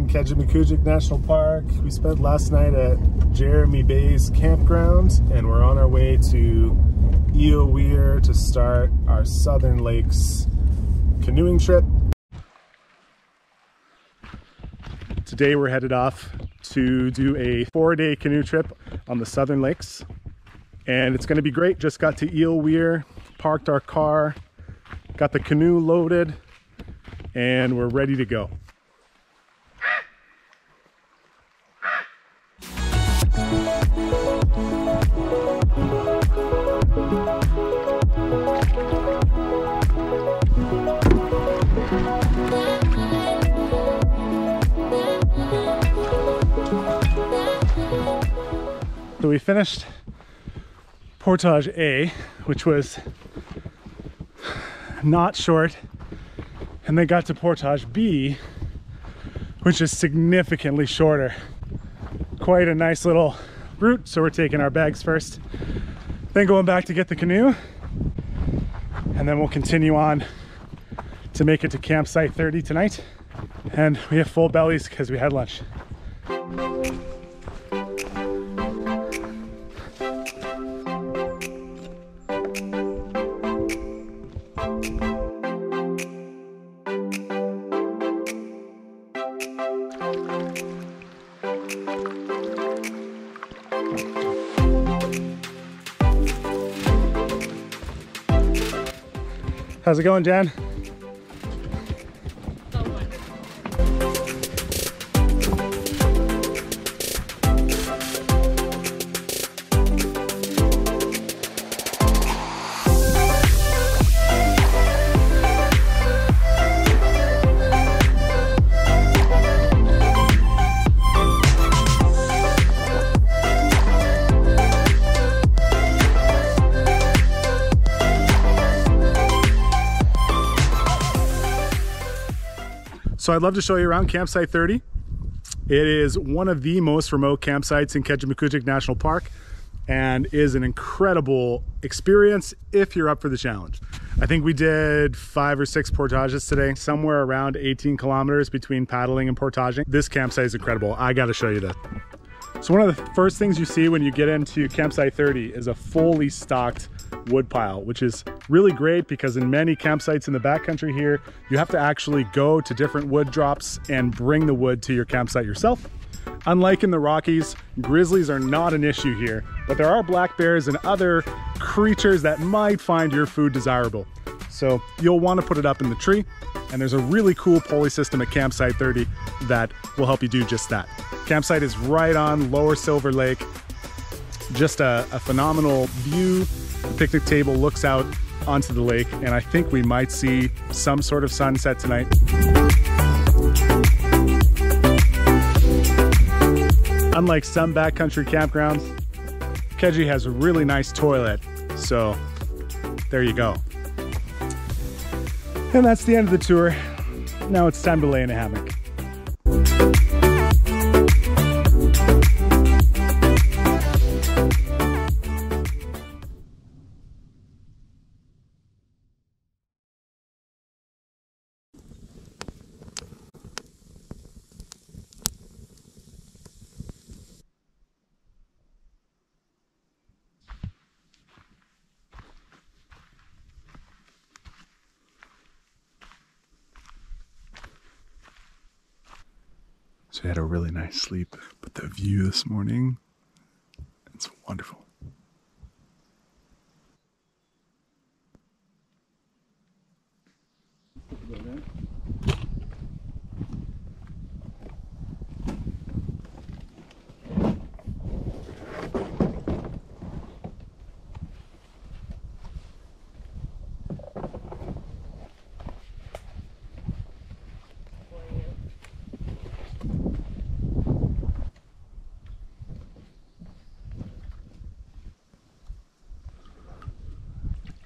in Kejimkujik National Park. We spent last night at Jeremy Bay's campground, and we're on our way to Eel Weir to start our Southern Lakes canoeing trip. Today we're headed off to do a 4-day canoe trip on the Southern Lakes, and it's going to be great. Just got to Eel Weir, parked our car, got the canoe loaded, and we're ready to go. So we finished Portage A, which was not short, and then got to Portage B, which is significantly shorter. Quite a nice little route, so we're taking our bags first, then going back to get the canoe, and then we'll continue on to make it to campsite 30 tonight. And we have full bellies because we had lunch. How's it going, Jan? So I'd love to show you around Campsite 30. It is one of the most remote campsites in Kejimkujik National Park and is an incredible experience if you're up for the challenge. I think we did 5 or 6 portages today, somewhere around 18 kilometers between paddling and portaging. This campsite is incredible. I got to show you that. So one of the first things you see when you get into Campsite 30 is a fully stocked wood pile, which is really great because in many campsites in the backcountry here, you have to actually go to different wood drops and bring the wood to your campsite yourself. Unlike in the Rockies, grizzlies are not an issue here, but there are black bears and other creatures that might find your food desirable. So you'll want to put it up in the tree, and there's a really cool pulley system at Campsite 30 that will help you do just that. Campsite is right on Lower Silver Lake. Just a phenomenal view. The picnic table looks out onto the lake, and I think we might see some sort of sunset tonight. Unlike some backcountry campgrounds, Keji has a really nice toilet, so there you go. And that's the end of the tour. Now it's time to lay in a hammock. So I had a really nice sleep, but the view this morning, it's wonderful.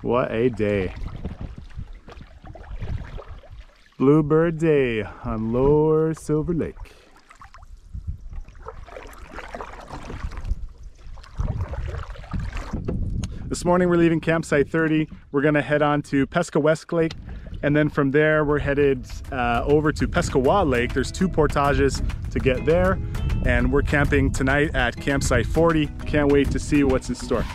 What a day. Bluebird Day on Lower Silver Lake. This morning we're leaving Campsite 30. We're gonna head on to Pesca West Lake And then from there, we're headed over to Pescawa Lake. There's 2 portages to get there. And we're camping tonight at campsite 40. Can't wait to see what's in store.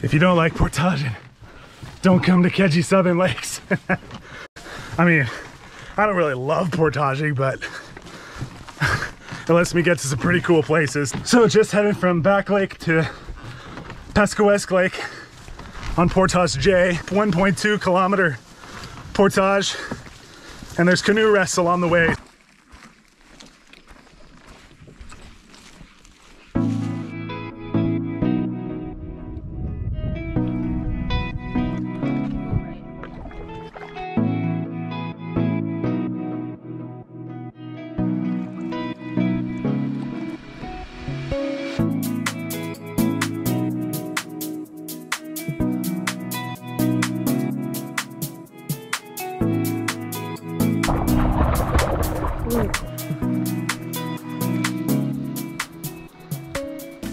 If you don't like portaging, don't come to Keji Southern Lakes. I mean, I don't really love portaging, but it lets me get to some pretty cool places. So just headed from Back Lake to Pescawesk Lake on Portage J, 1.2 kilometer portage, and there's canoe rests along the way.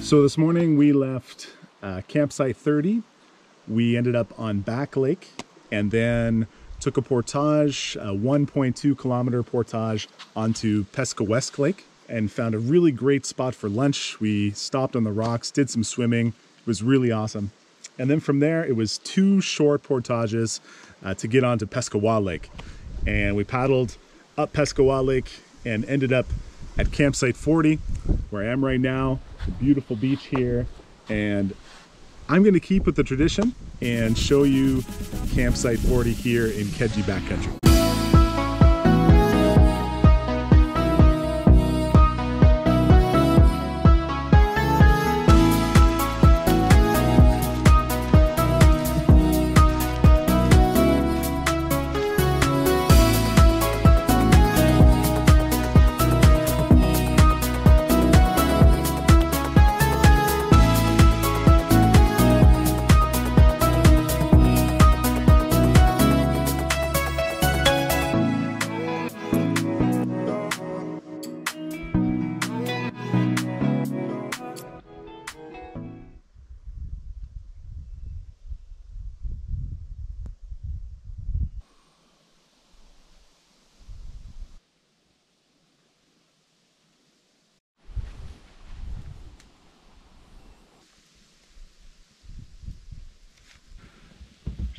So this morning we left campsite 30. We ended up on Back Lake and then took a portage, a 1.2 kilometer portage onto Pescawesk Lake and found a really great spot for lunch. We stopped on the rocks, did some swimming. It was really awesome. And then from there, it was 2 short portages to get onto Pescawa Lake. And we paddled up Pescawa Lake and ended up at campsite 40, where I am right now. A beautiful beach here, and I'm going to keep with the tradition and show you campsite 40 here in Keji Backcountry.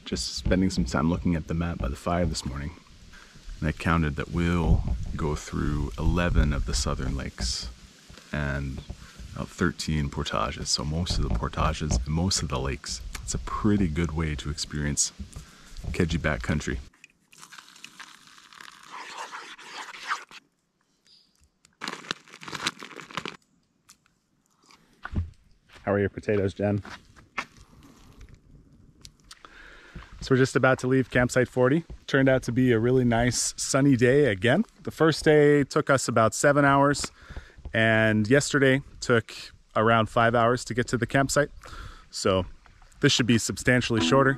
Just spending some time looking at the map by the fire this morning, and I counted that we'll go through 11 of the southern lakes and about 13 portages. So most of the portages and most of the lakes. It's a pretty good way to experience Keji backcountry. How are your potatoes, Jen? So we're just about to leave campsite 40. Turned out to be a really nice sunny day again. The first day took us about 7 hours, and yesterday took around 5 hours to get to the campsite. So this should be substantially shorter.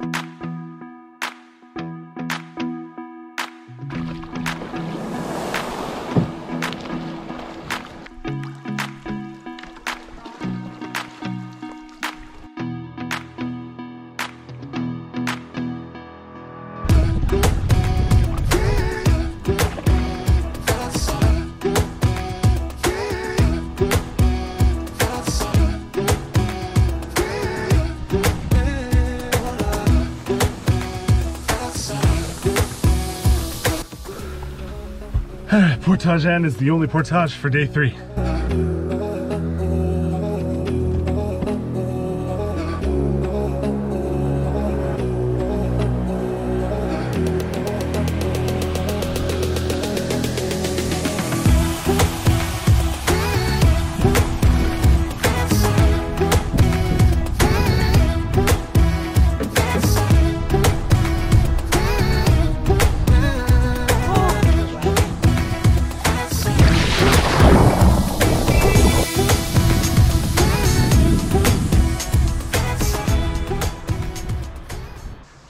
Portage N is the only portage for day 3.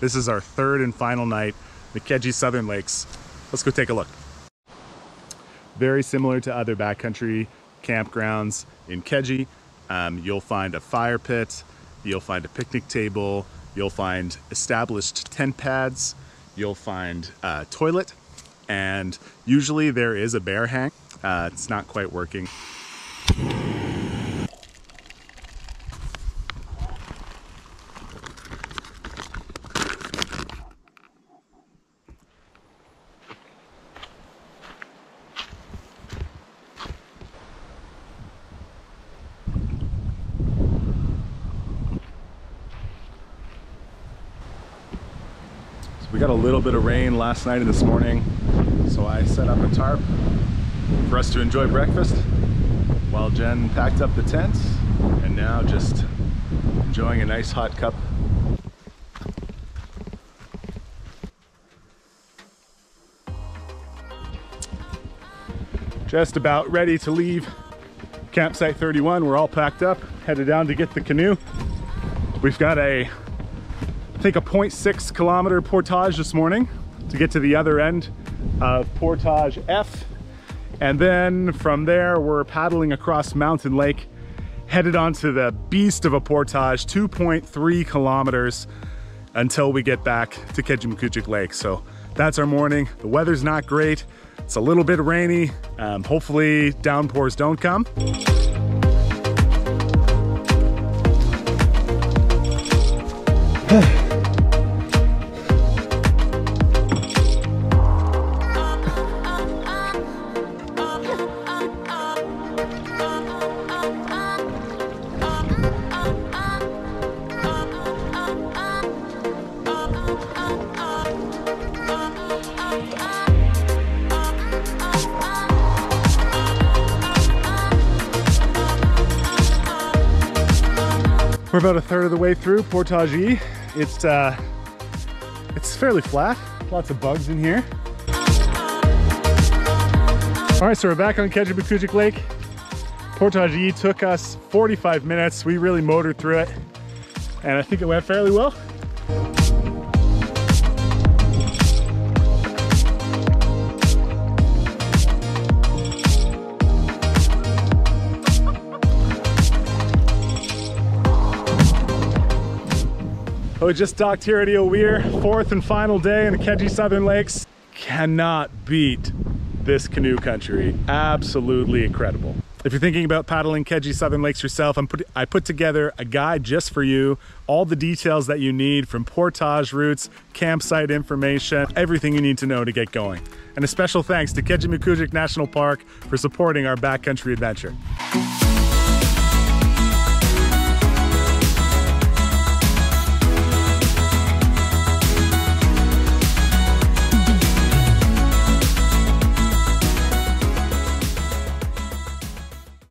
This is our third and final night, the Keji Southern Lakes. Let's go take a look. Very similar to other backcountry campgrounds in Keji. You'll find a fire pit, you'll find a picnic table, you'll find established tent pads, you'll find a toilet, and usually there is a bear hang. It's not quite working. We got a little bit of rain last night and this morning, so I set up a tarp for us to enjoy breakfast while Jen packed up the tent, and now just enjoying a nice hot cup. Just about ready to leave campsite 31. We're all packed up, headed down to get the canoe. We've got I think a 0.6 kilometer portage this morning to get to the other end of Portage F, and then from there we're paddling across Mountain Lake, headed onto the beast of a portage, 2.3 kilometers until we get back to Kejimkujik Lake. So that's our morning. The weather's not great, it's a little bit rainy. Hopefully downpours don't come. We're about a third of the way through Portage E. It's fairly flat, lots of bugs in here. All right, so we're back on Kejimkujik Lake. Portage E took us 45 minutes. We really motored through it, and I think it went fairly well. We just docked here at Eel Weir, fourth and final day in the Keji Southern Lakes. Cannot beat this canoe country. Absolutely incredible. If you're thinking about paddling Keji Southern Lakes yourself, I put together a guide just for you. All the details that you need, from portage routes, campsite information, everything you need to know to get going. And a special thanks to Kejimkujik National Park for supporting our backcountry adventure.